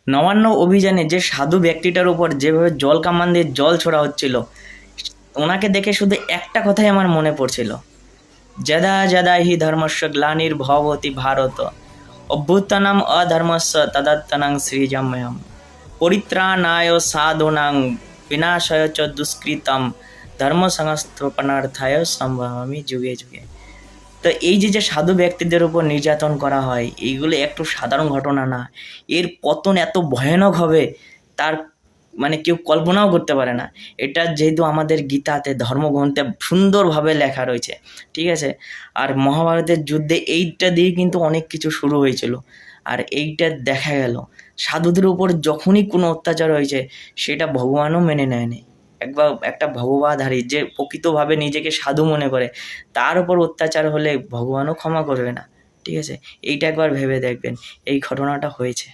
নবান্ন অভিযানে যে সাধু ব্যক্তিটার উপর যেভাবে জল কামান দিয়ে জল ছোড়া হচ্ছিল, ওনাকে দেখে শুধু একটা কথাই আমার মনে পড়ছিল, যদা যদা হি ধর্মস্য গ্লানির্ভবতি ভারত অভ্যুত্থানম অধর্মস্য তদাত্তনং সৃজাম্যহম পরিত্রাণায় সাধূনাং বিনাশায় চ দুষ্কৃতম ধর্ম সংস্থাপনার্থায় সম্ভবামি যুগে যুগে। তো এই যে যে সাধু ব্যক্তিদের উপর নির্যাতন করা হয়, এইগুলো একটু সাধারণ ঘটনা না। এর পতন এত ভয়ানক হবে তার মানে কেউ কল্পনাও করতে পারে না। এটা যেহেতু আমাদের গীতাতে ধর্মগ্রন্থে সুন্দরভাবে লেখা রয়েছে, ঠিক আছে। আর মহাভারতের যুদ্ধে এইটা দিয়ে কিন্তু অনেক কিছু শুরু হয়েছিল। আর এইটা দেখা গেল সাধুদের উপর যখনই কোনো অত্যাচার হয়েছে সেটা ভগবানও মেনে নেয়নি। একবার একটা ভগবাধারী যে প্রকৃতভাবে নিজেকে সাধু মনে করে, তার উপর অত্যাচার হলে ভগবানও ক্ষমা করবে না, ঠিক আছে। এইটা একবার ভেবে দেখবেন, এই ঘটনাটা হয়েছে।